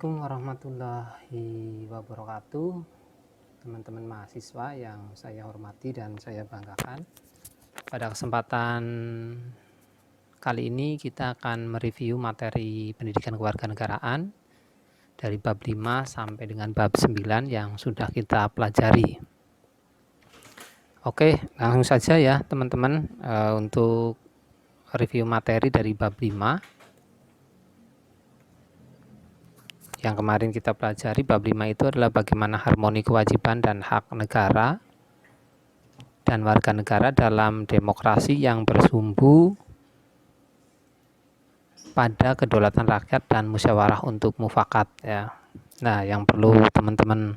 Assalamualaikum warahmatullahi wabarakatuh, teman-teman mahasiswa yang saya hormati dan saya banggakan. Pada kesempatan kali ini kita akan mereview materi pendidikan kewarganegaraan dari bab 5 sampai dengan bab 9 yang sudah kita pelajari. Oke, langsung saja ya teman-teman, untuk review materi dari bab 5. Yang kemarin kita pelajari bab 5 itu adalah bagaimana harmoni kewajiban dan hak negara dan warga negara dalam demokrasi yang bersumbu pada kedaulatan rakyat dan musyawarah untuk mufakat ya. Nah, yang perlu teman-teman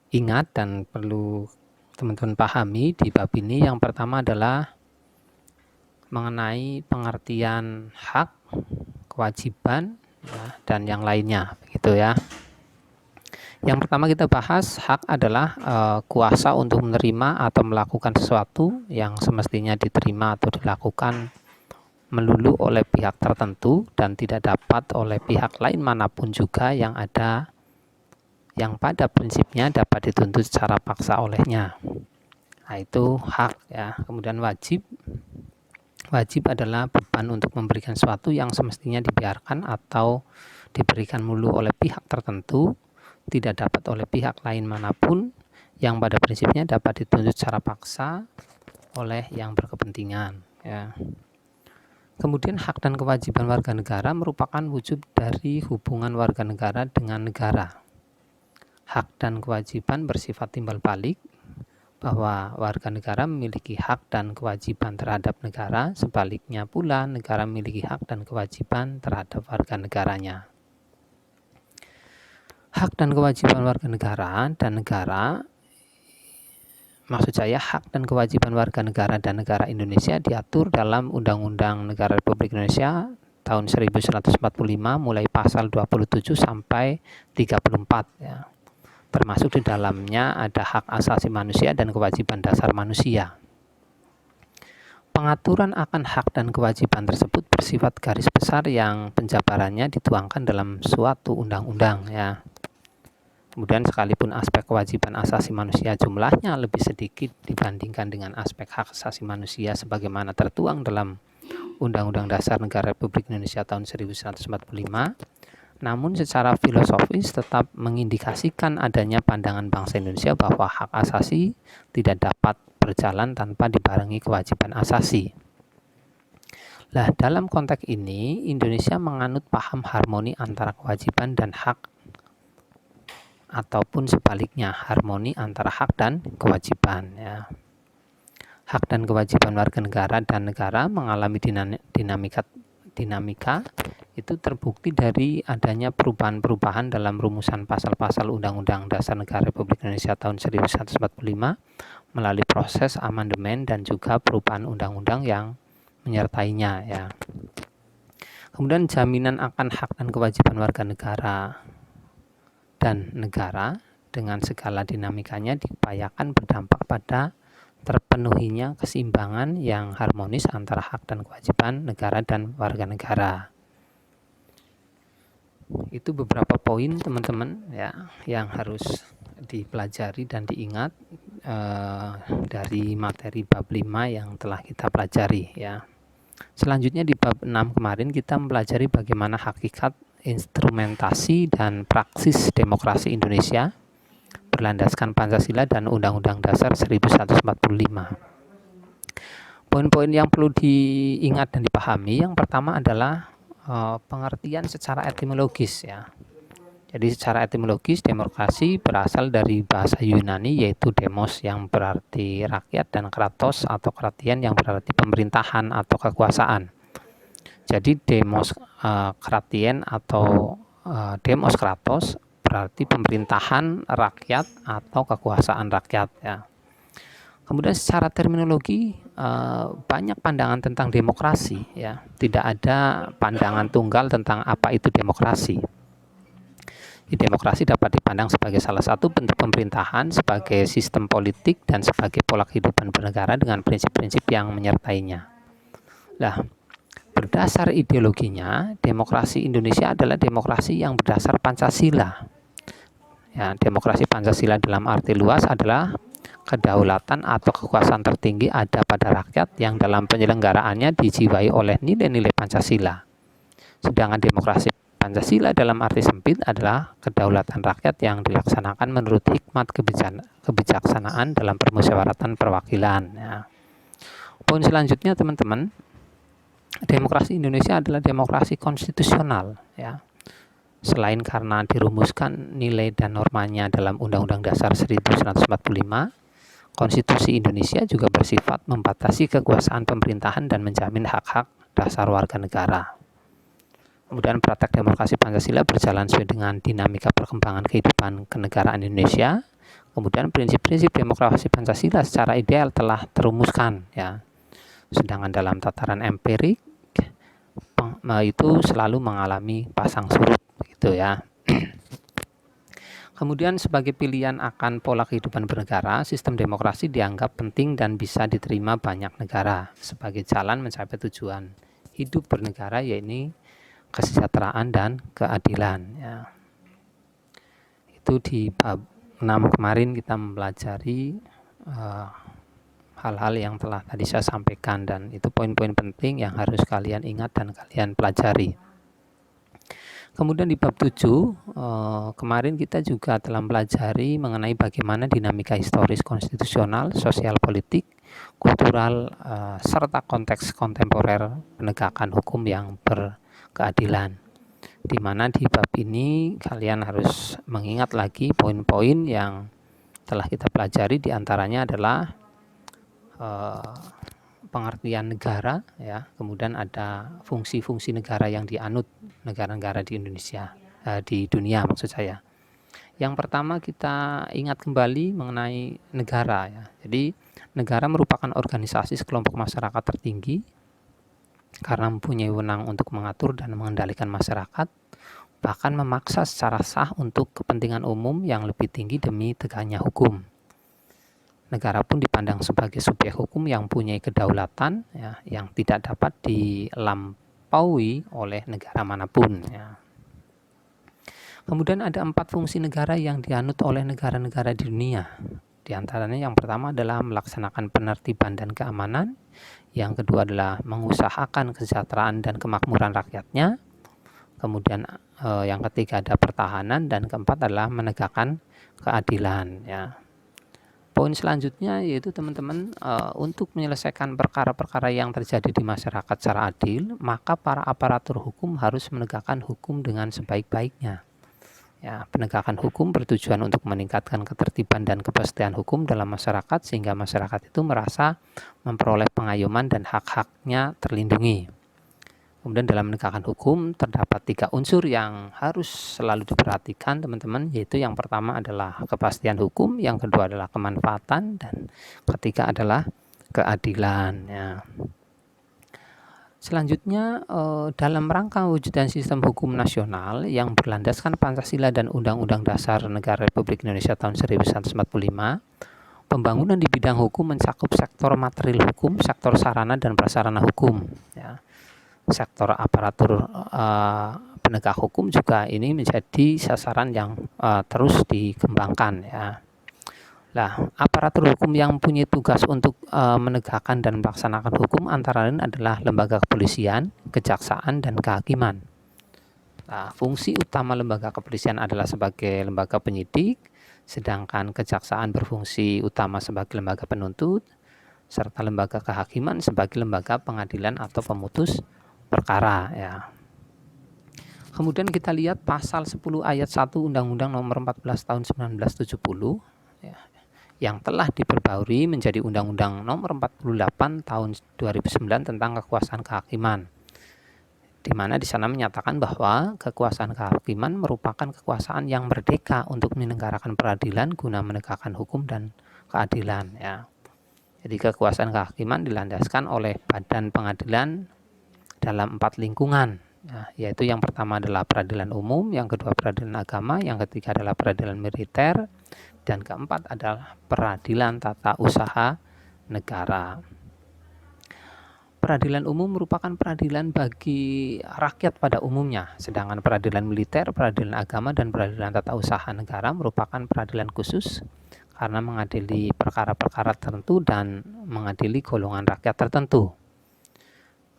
ingat dan perlu teman-teman pahami di bab ini, yang pertama adalah mengenai pengertian hak, kewajiban ya, dan yang lainnya begitu ya. Yang pertama kita bahas hak adalah kuasa untuk menerima atau melakukan sesuatu yang semestinya diterima atau dilakukan melulu oleh pihak tertentu dan tidak dapat oleh pihak lain manapun juga yang pada prinsipnya dapat dituntut secara paksa olehnya. Nah, itu hak ya. Kemudian wajib adalah beban untuk memberikan sesuatu yang semestinya dibiarkan atau diberikan mulu oleh pihak tertentu, tidak dapat oleh pihak lain manapun, yang pada prinsipnya dapat dituntut secara paksa oleh yang berkepentingan ya. Kemudian hak dan kewajiban warga negara merupakan wujud dari hubungan warga negara dengan negara. Hak dan kewajiban bersifat timbal balik, bahwa warga negara memiliki hak dan kewajiban terhadap negara, sebaliknya pula negara memiliki hak dan kewajiban terhadap warga negaranya. Hak dan kewajiban warga negara dan negara, maksud saya hak dan kewajiban warga negara dan negara Indonesia diatur dalam Undang-Undang Negara Republik Indonesia tahun 1945 mulai pasal 27 sampai 34 ya. Termasuk di dalamnya ada hak asasi manusia dan kewajiban dasar manusia. Pengaturan akan hak dan kewajiban tersebut bersifat garis besar yang penjabarannya dituangkan dalam suatu undang-undang ya. Kemudian sekalipun aspek kewajiban asasi manusia jumlahnya lebih sedikit dibandingkan dengan aspek hak asasi manusia sebagaimana tertuang dalam Undang-Undang Dasar Negara Republik Indonesia tahun 1945, namun secara filosofis tetap mengindikasikan adanya pandangan bangsa Indonesia bahwa hak asasi tidak dapat berjalan tanpa dibarengi kewajiban asasi. Nah, dalam konteks ini Indonesia menganut paham harmoni antara kewajiban dan hak, ataupun sebaliknya harmoni antara hak dan kewajiban ya. Hak dan kewajiban warga negara dan negara mengalami dinamika itu terbukti dari adanya perubahan-perubahan dalam rumusan pasal-pasal Undang-Undang Dasar Negara Republik Indonesia tahun 1945 melalui proses amandemen dan juga perubahan undang-undang yang menyertainya ya. Kemudian jaminan akan hak dan kewajiban warga negara dan negara dengan segala dinamikanya diupayakan berdampak pada terpenuhinya keseimbangan yang harmonis antara hak dan kewajiban negara dan warga negara. Itu beberapa poin teman-teman ya yang harus dipelajari dan diingat dari materi bab 5 yang telah kita pelajari ya. Selanjutnya di bab 6 kemarin kita mempelajari bagaimana hakikat, instrumentasi dan praksis demokrasi Indonesia berlandaskan Pancasila dan Undang-Undang Dasar 1945. Poin-poin yang perlu diingat dan dipahami, yang pertama adalah pengertian secara etimologis ya. Jadi secara etimologis demokrasi berasal dari bahasa Yunani yaitu demos yang berarti rakyat dan kratos atau kratian yang berarti pemerintahan atau kekuasaan. Jadi demos kratien atau demos kratos berarti pemerintahan rakyat atau kekuasaan rakyat ya. Kemudian secara terminologi banyak pandangan tentang demokrasi ya. Tidak ada pandangan tunggal tentang apa itu demokrasi. Demokrasi dapat dipandang sebagai salah satu bentuk pemerintahan, sebagai sistem politik dan sebagai pola kehidupan bernegara dengan prinsip-prinsip yang menyertainya. Nah, berdasar ideologinya, demokrasi Indonesia adalah demokrasi yang berdasar Pancasila. Ya, demokrasi Pancasila dalam arti luas adalah kedaulatan atau kekuasaan tertinggi ada pada rakyat yang dalam penyelenggaraannya dijiwai oleh nilai-nilai Pancasila. Sedangkan demokrasi Pancasila dalam arti sempit adalah kedaulatan rakyat yang dilaksanakan menurut hikmat kebijaksanaan dalam permusyawaratan perwakilan. Ya. Poin selanjutnya teman-teman, demokrasi Indonesia adalah demokrasi konstitusional. Ya. Selain karena dirumuskan nilai dan normanya dalam Undang-Undang Dasar 1945, Konstitusi Indonesia juga bersifat membatasi kekuasaan pemerintahan dan menjamin hak-hak dasar warga negara. Kemudian praktek demokrasi Pancasila berjalan sesuai dengan dinamika perkembangan kehidupan kenegaraan Indonesia. Kemudian prinsip-prinsip demokrasi Pancasila secara ideal telah terumuskan, ya. Sedangkan dalam tataran empirik itu selalu mengalami pasang surut, gitu ya. Kemudian sebagai pilihan akan pola kehidupan bernegara, sistem demokrasi dianggap penting dan bisa diterima banyak negara sebagai jalan mencapai tujuan hidup bernegara, yaitu kesejahteraan dan keadilan. Ya. Itu di bab 6 kemarin kita mempelajari hal-hal yang telah tadi saya sampaikan, dan itu poin-poin penting yang harus kalian ingat dan kalian pelajari. Kemudian di bab 7 kemarin kita juga telah mempelajari mengenai bagaimana dinamika historis konstitusional, sosial politik, kultural, serta konteks kontemporer penegakan hukum yang keadilan, di mana di bab ini kalian harus mengingat lagi poin-poin yang telah kita pelajari. Diantaranya adalah pengertian negara, ya, kemudian ada fungsi-fungsi negara yang dianut negara-negara di Indonesia, di dunia maksud saya. Yang pertama kita ingat kembali mengenai negara, ya. Jadi negara merupakan organisasi sekelompok masyarakat tertinggi karena mempunyai wewenang untuk mengatur dan mengendalikan masyarakat, bahkan memaksa secara sah untuk kepentingan umum yang lebih tinggi demi tegaknya hukum. Negara pun dipandang sebagai subjek hukum yang punya kedaulatan, ya, yang tidak dapat dilampaui oleh negara manapun. Ya. Kemudian ada 4 fungsi negara yang dianut oleh negara-negara di dunia. Di antaranya yang pertama adalah melaksanakan penertiban dan keamanan, yang kedua adalah mengusahakan kesejahteraan dan kemakmuran rakyatnya, kemudian yang ketiga ada pertahanan, dan keempat adalah menegakkan keadilan. Ya. Poin selanjutnya yaitu teman-teman, untuk menyelesaikan perkara-perkara yang terjadi di masyarakat secara adil, maka para aparatur hukum harus menegakkan hukum dengan sebaik-baiknya. Ya, penegakan hukum bertujuan untuk meningkatkan ketertiban dan kepastian hukum dalam masyarakat sehingga masyarakat itu merasa memperoleh pengayoman dan hak-haknya terlindungi. Kemudian dalam menegakkan hukum terdapat 3 unsur yang harus selalu diperhatikan teman-teman, yaitu yang pertama adalah kepastian hukum, yang kedua adalah kemanfaatan, dan ketiga adalah keadilan. Ya. Selanjutnya dalam rangka mewujudkan sistem hukum nasional yang berlandaskan Pancasila dan Undang-Undang Dasar Negara Republik Indonesia tahun 1945, pembangunan di bidang hukum mencakup sektor material hukum, sektor sarana dan prasarana hukum. Ya. Sektor aparatur penegak hukum juga ini menjadi sasaran yang terus dikembangkan. Ya. Nah, aparatur hukum yang punya tugas untuk menegakkan dan melaksanakan hukum antara lain adalah lembaga kepolisian, kejaksaan, dan kehakiman. Nah, fungsi utama lembaga kepolisian adalah sebagai lembaga penyidik, sedangkan kejaksaan berfungsi utama sebagai lembaga penuntut, serta lembaga kehakiman sebagai lembaga pengadilan atau pemutus perkara. Ya. Kemudian kita lihat pasal 10 ayat 1 Undang-Undang Nomor 14 Tahun 1970. Ya, yang telah diperbarui menjadi Undang-Undang Nomor 48 Tahun 2009 tentang kekuasaan kehakiman, di mana di sana menyatakan bahwa kekuasaan kehakiman merupakan kekuasaan yang merdeka untuk menyelenggarakan peradilan guna menegakkan hukum dan keadilan. Ya. Jadi kekuasaan kehakiman dilandaskan oleh badan pengadilan dalam 4 lingkungan. Nah, yaitu yang pertama adalah peradilan umum, yang kedua peradilan agama, yang ketiga adalah peradilan militer, dan keempat adalah peradilan tata usaha negara. Peradilan umum merupakan peradilan bagi rakyat pada umumnya, sedangkan peradilan militer, peradilan agama, dan peradilan tata usaha negara merupakan peradilan khusus karena mengadili perkara-perkara tertentu dan mengadili golongan rakyat tertentu.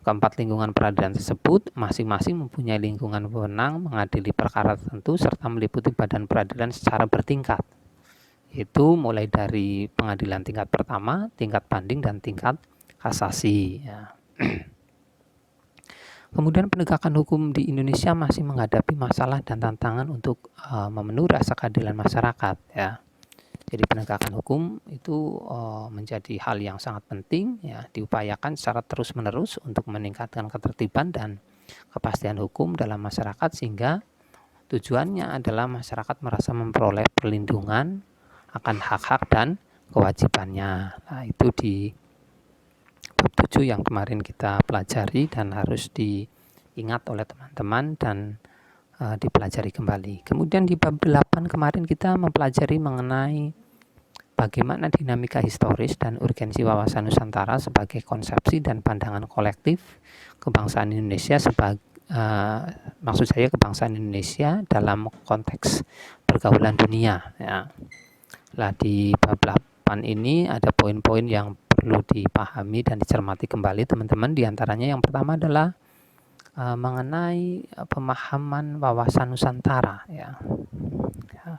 Keempat lingkungan peradilan tersebut masing-masing mempunyai lingkungan wewenang mengadili perkara tertentu serta meliputi badan peradilan secara bertingkat, yaitu mulai dari pengadilan tingkat pertama, tingkat banding, dan tingkat kasasi. Ya. Kemudian penegakan hukum di Indonesia masih menghadapi masalah dan tantangan untuk memenuhi rasa keadilan masyarakat. Ya. Jadi penegakan hukum itu menjadi hal yang sangat penting, ya, diupayakan secara terus-menerus untuk meningkatkan ketertiban dan kepastian hukum dalam masyarakat sehingga tujuannya adalah masyarakat merasa memperoleh perlindungan akan hak-hak dan kewajibannya. Nah, itu di bab 7 yang kemarin kita pelajari dan harus diingat oleh teman-teman dan dipelajari kembali. Kemudian di bab 8 kemarin kita mempelajari mengenai bagaimana dinamika historis dan urgensi wawasan Nusantara sebagai konsepsi dan pandangan kolektif kebangsaan Indonesia maksud saya kebangsaan Indonesia dalam konteks pergaulan dunia. Ya. Nah, di bab 8 ini ada poin-poin yang perlu dipahami dan dicermati kembali teman-teman. Di antaranya yang pertama adalah mengenai pemahaman wawasan Nusantara. Ya.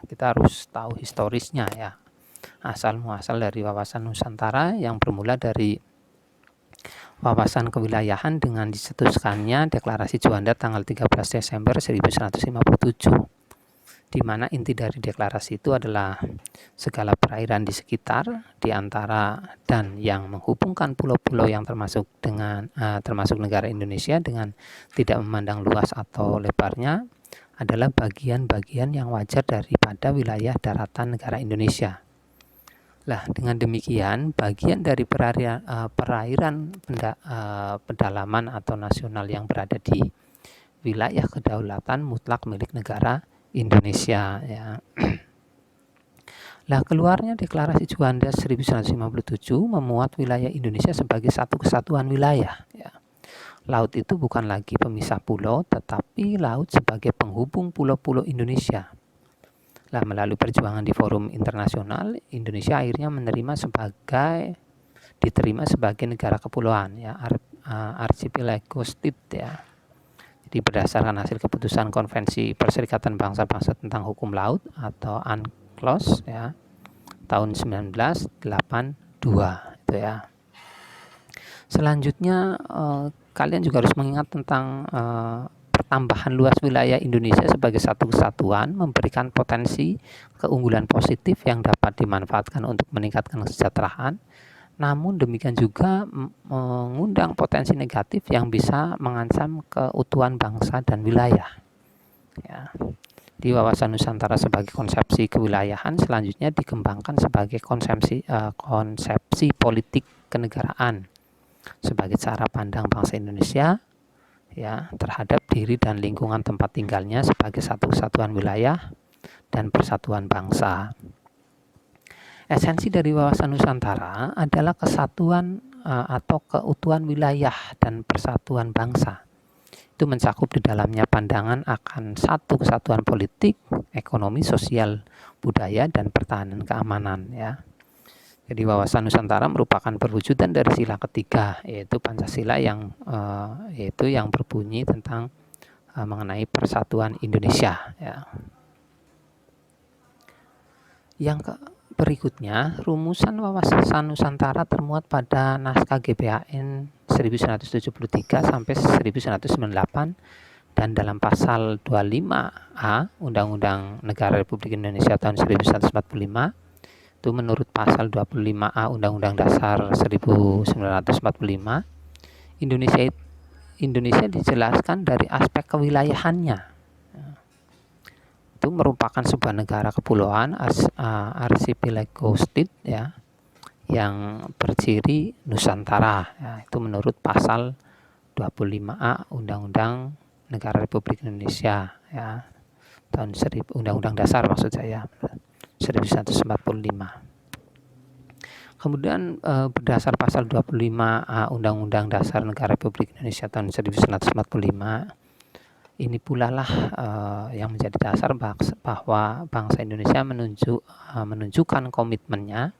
Kita harus tahu historisnya, ya, asal muasal dari wawasan Nusantara yang bermula dari wawasan kewilayahan dengan dicetuskannya Deklarasi Juanda tanggal 13 Desember 1957, di mana inti dari deklarasi itu adalah segala perairan di sekitar, di antara dan yang menghubungkan pulau-pulau yang termasuk negara Indonesia dengan tidak memandang luas atau lebarnya adalah bagian-bagian yang wajar daripada wilayah daratan negara Indonesia. Nah, dengan demikian bagian dari perairan pedalaman atau nasional yang berada di wilayah kedaulatan mutlak milik negara Indonesia, ya. Nah, keluarnya Deklarasi Juanda 1957 memuat wilayah Indonesia sebagai satu kesatuan wilayah, ya. Laut itu bukan lagi pemisah pulau, tetapi laut sebagai penghubung pulau-pulau Indonesia. Nah, melalui perjuangan di forum internasional, Indonesia akhirnya diterima sebagai negara kepulauan, ya, archipelago state, ya. Jadi berdasarkan hasil keputusan Konvensi Perserikatan Bangsa-Bangsa tentang Hukum Laut atau UNCLOS, ya, tahun 1982, itu, ya. Selanjutnya kalian juga harus mengingat tentang pertambahan luas wilayah Indonesia sebagai satu kesatuan memberikan potensi keunggulan positif yang dapat dimanfaatkan untuk meningkatkan kesejahteraan. Namun demikian juga mengundang potensi negatif yang bisa mengancam keutuhan bangsa dan wilayah. Ya. Di wawasan Nusantara sebagai konsepsi kewilayahan selanjutnya dikembangkan sebagai konsepsi politik kenegaraan sebagai cara pandang bangsa Indonesia, ya, terhadap diri dan lingkungan tempat tinggalnya sebagai satu kesatuan wilayah dan persatuan bangsa. Esensi dari wawasan Nusantara adalah kesatuan atau keutuhan wilayah dan persatuan bangsa. Itu mencakup di dalamnya pandangan akan satu kesatuan politik, ekonomi, sosial, budaya, dan pertahanan keamanan, ya. Jadi wawasan Nusantara merupakan perwujudan dari sila ketiga, yaitu Pancasila yang berbunyi tentang mengenai persatuan Indonesia, ya. Yang berikutnya, rumusan wawasan Nusantara termuat pada naskah GBHN 1973 sampai 1998 dan dalam pasal 25A Undang-Undang Negara Republik Indonesia tahun 1945, itu menurut pasal 25A Undang-Undang Dasar 1945, Indonesia dijelaskan dari aspek kewilayahannya. Itu merupakan sebuah negara kepulauan archipelago state, ya, yang berciri Nusantara, ya, itu menurut pasal 25A Undang-Undang Negara Republik Indonesia, ya, Undang-Undang Dasar maksud saya 1945. Kemudian berdasar pasal 25A Undang-Undang Dasar Negara Republik Indonesia tahun 1945, ini pula lah yang menjadi dasar bahwa bangsa Indonesia menunjukkan komitmennya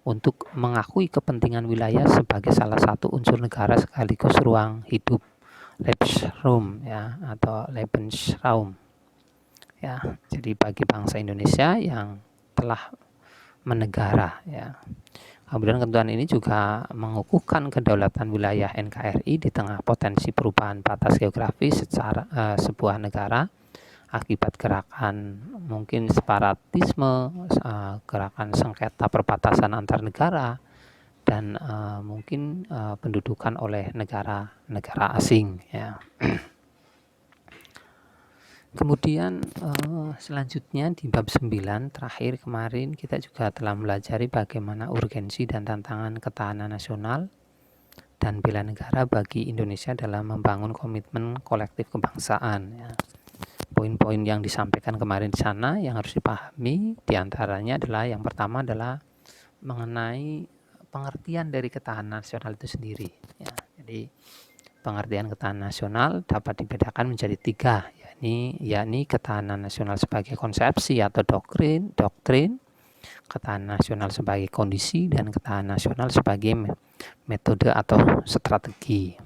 untuk mengakui kepentingan wilayah sebagai salah satu unsur negara sekaligus ruang hidup Lebensraum ya, atau Lebensraum ya. Jadi bagi bangsa Indonesia yang telah menegara ya. Kemudian ketentuan ini juga mengukuhkan kedaulatan wilayah NKRI di tengah potensi perubahan batas geografis secara sebuah negara akibat gerakan mungkin separatisme, gerakan sengketa perbatasan antar negara, dan mungkin pendudukan oleh negara-negara asing ya. Kemudian selanjutnya di bab 9 terakhir kemarin kita juga telah pelajari bagaimana urgensi dan tantangan ketahanan nasional dan bela negara bagi Indonesia dalam membangun komitmen kolektif kebangsaan ya. Poin-poin yang disampaikan kemarin di sana yang harus dipahami diantaranya adalah yang pertama adalah mengenai pengertian dari ketahanan nasional itu sendiri ya. Jadi pengertian ketahanan nasional dapat dibedakan menjadi 3, yakni ketahanan nasional sebagai konsepsi atau doktrin, ketahanan nasional sebagai kondisi, dan ketahanan nasional sebagai metode atau strategi.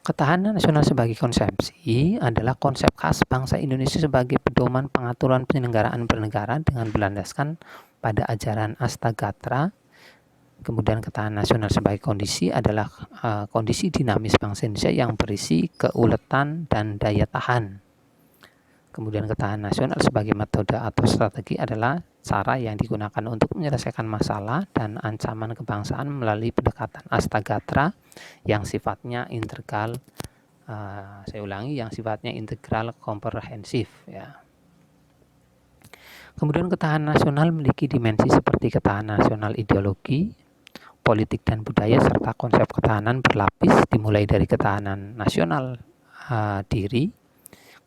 Ketahanan nasional sebagai konsepsi adalah konsep khas bangsa Indonesia sebagai pedoman pengaturan penyelenggaraan bernegara dengan berlandaskan pada ajaran Astagatra. Kemudian ketahanan nasional sebagai kondisi adalah kondisi dinamis bangsa Indonesia yang berisi keuletan dan daya tahan. Kemudian ketahanan nasional sebagai metode atau strategi adalah cara yang digunakan untuk menyelesaikan masalah dan ancaman kebangsaan melalui pendekatan Astagatra yang sifatnya integral, yang sifatnya integral komprehensif ya. Kemudian ketahanan nasional memiliki dimensi seperti ketahanan nasional ideologi, politik dan budaya, serta konsep ketahanan berlapis dimulai dari ketahanan nasional diri,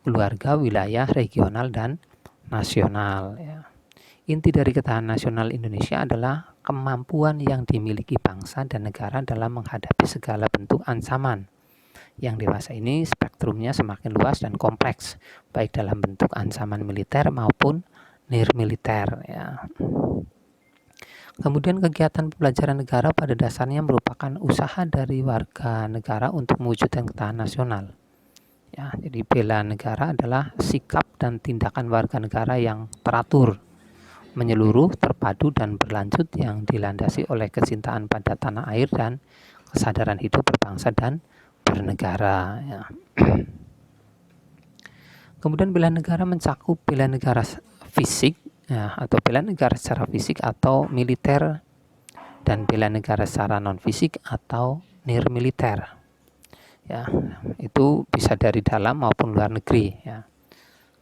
keluarga, wilayah, regional, dan nasional ya. Inti dari ketahanan nasional Indonesia adalah kemampuan yang dimiliki bangsa dan negara dalam menghadapi segala bentuk ancaman. Yang dewasa ini spektrumnya semakin luas dan kompleks, baik dalam bentuk ancaman militer maupun nirmiliter ya. Kemudian kegiatan pembelajaran negara pada dasarnya merupakan usaha dari warga negara untuk mewujudkan ketahanan nasional. Ya, jadi bela negara adalah sikap dan tindakan warga negara yang teratur, menyeluruh, terpadu, dan berlanjut yang dilandasi oleh kecintaan pada tanah air dan kesadaran hidup berbangsa dan bernegara. Ya. Kemudian bela negara mencakup bela negara fisik, ya, atau bela negara secara fisik atau militer, dan bela negara secara non fisik atau nirmiliter ya, itu bisa dari dalam maupun luar negeri ya.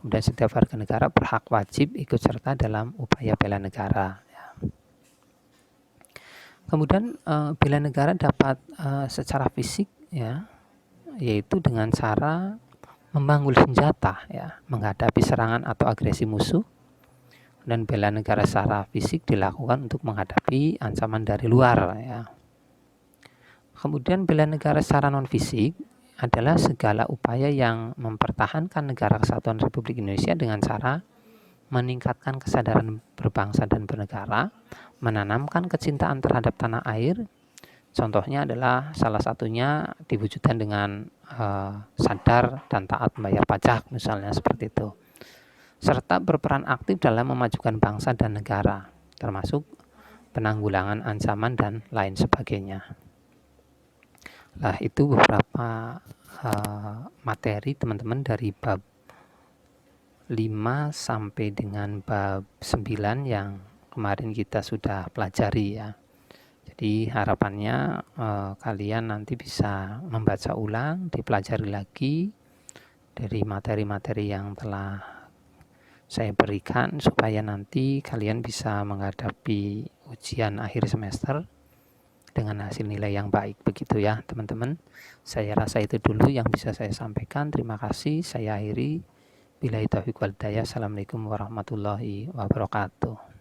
Kemudian setiap warga negara berhak wajib ikut serta dalam upaya bela negara ya. Kemudian bela negara dapat secara fisik ya, yaitu dengan cara membangun senjata ya, menghadapi serangan atau agresi musuh. Dan bela negara secara fisik dilakukan untuk menghadapi ancaman dari luar ya. Kemudian bela negara secara non fisik adalah segala upaya yang mempertahankan negara kesatuan Republik Indonesia dengan cara meningkatkan kesadaran berbangsa dan bernegara, menanamkan kecintaan terhadap tanah air. Contohnya adalah salah satunya diwujudkan dengan sadar dan taat membayar pajak misalnya seperti itu. Serta berperan aktif dalam memajukan bangsa dan negara, termasuk penanggulangan ancaman dan lain sebagainya. Nah, itu beberapa materi teman-teman dari bab 5 sampai dengan bab 9 yang kemarin kita sudah pelajari ya. Jadi harapannya kalian nanti bisa membaca ulang, dipelajari lagi dari materi-materi yang telah saya berikan supaya nanti kalian bisa menghadapi ujian akhir semester dengan hasil nilai yang baik, begitu ya teman-teman. Saya rasa itu dulu yang bisa saya sampaikan. Terima kasih. Saya akhiri. Billahi taufiq wal hidayah. Assalamualaikum warahmatullahi wabarakatuh.